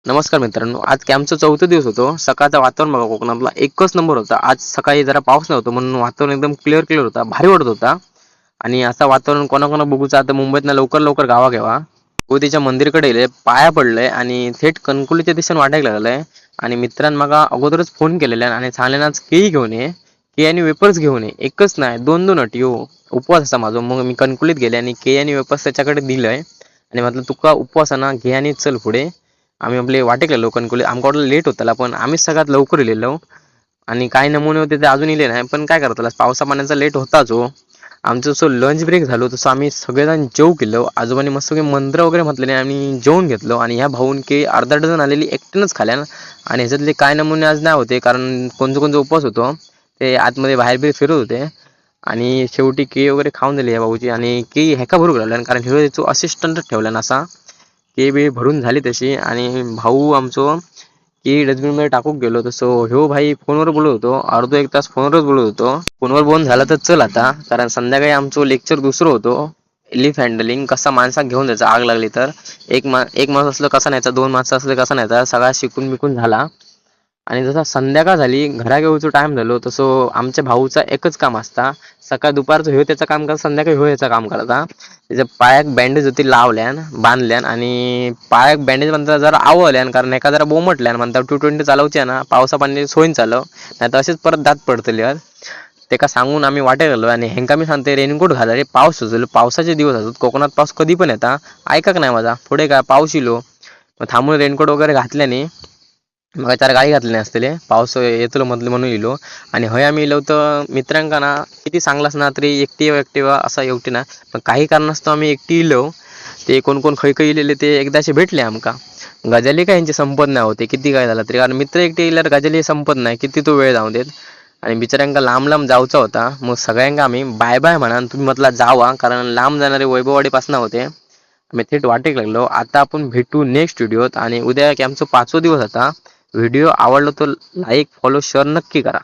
नमस्कार मित्रांनो, आज कॅम्पचा चौथा दिवस होतो. सकाळचं वातावरण बघा कोकणातला एकच नंबर होता. आज सकाळी जरा पाऊस नव्हता म्हणून वातावरण एकदम क्लिअर होता. भारी वाटत होता. आणि असं वातावरण कोणाकोणा बघूचं आता मुंबईतनं लवकर लवकर गावा घ्यावा. भगवतीच्या मंदिरकडे गेले, पाया पडलंय आणि थेट कणकुलीच्या दिशेने वाटायला लागलंय. आणि मित्रांनो मग अगोदरच फोन केलेला आणि सांगले आज केळी घेऊन ये, केळी आणि वेपर्स घेऊन ये. एकच नाही, दोन दोन अटी हो. उपवास असा माझा. मग मी कणकुलीत गेले आणि केळी आणि वेपर्स त्याच्याकडे दिलंय आणि म्हटलं तुका उपवास आहे ना, घे आणि चल पुढे. आम्ही आपले वाटेक गेलो कणकुली. आमका वाटलं लेट होताला, पण आम्हीच सगळ्यात लवकर गेलेलो. आणि काही नमुने होते ते अजून इले नाही, पण काय करताला पावसा पाण्याचा लेट होताच हो. आमचं जसं लंच ब्रेक झालो तसं आम्ही सगळेजण जेव केलो. आजोबांनी मस्त मंत्र वगैरे म्हटले नाही, आम्ही जेवून घेतलो. आणि ह्या भाऊन की अर्धा डझन आलेली एकट्यानंच खाल्या ना. आणि ह्याच्यातले काय नमुने आज नाही होते, कारण कोणतं कोणतं उपवास होतो ते आतमध्ये बाहेर बी फिरत होते. आणि शेवटी केळी वगैरे खाऊन दिली या भाऊची. आणि केळी ह्याका भरू लागला, कारण हे जो असिस्टंट ठेवला ना असा, केळी बी भरून झाली तशी. आणि भाऊ आमचो की डस्टबिन मध्ये टाकूक गेलो तसं ह्यो भाई फोनवर बोलत होतो. अर्धो एक तास फोनवरच बोलत होतो. फोनवर बोलून झाला तर चल आता, कारण संध्याकाळी आमचं लेक्चर दुसरं होतो. लिफ हँडलिंग कसा माणसाक घेऊन जायचा आग लागली तर. एक माणूस असलं कसा न्यायचा, दोन माणसं असलं कसा न्यायचा, सगळा शिकून बिकून झाला. आणि जसा संध्याकाळ झाली घरा घेऊचं टाइम झालो तसं आमच्या भाऊचा एकच काम असता. सकाळ दुपारचं ह्यो त्याचं काम करता, संध्याकाळी ह्यो याचं काम करता. त्याच्या पायाक बँडेज होती लावल्यान बांधल्यान. आणि पायाक बँडेज म्हणता जरा आवल्यान, कारण एका जरा बोमटल्यान म्हणता 220 चालवची ना पावसा पाणी सोयीन चालव, नाही तर असेच परत दात पडतले यार. ते का सांगून आम्ही वाटे गेलो. आणि हेंका मी सांगते रेनकोट घाला रे, पाऊस सुचलो. पावसाचे दिवस असतात कोकणात, पाऊस कधी पण येता. ऐका नाही माझा, पुढे काय पाऊस इलो. मग थांबून रेनकोट वगैरे घातल्याने मग चार गाडी घातले असतले, पाऊस येतलो म्हटलं म्हणून इलो. आणि हय आम्ही इलो तर मित्रांका ना किती सांगलास ना तरी एकटी असा एवटी ना. पण काही कारणास्तव आम्ही एकटी इलो. ते कोण कोण खै खै इलेले ते एकदाशी भेटले आमका. गजाली काय यांची संपत नाही होते किती काय झालं तरी, कारण मित्र एकटे इल्यावर गजाली संपत नाही किती तो वेळ जाऊ देत. आणि बिचाऱ्यांका लांब लांब जाऊचा होता. मग सगळ्यांका आम्ही बाय बाय म्हणा, तुम्ही म्हटला जावा, कारण लांब जाणारे वैभववाडीपासून होते. आम्ही थेट वाटेक लागलो. आता आपण भेटू नेक्स्ट व्हिडिओत. आणि उद्या की आमचा 5वा दिवस होता. व्हिडिओ आवडला तर लाईक फॉलो शेअर नक्की करा.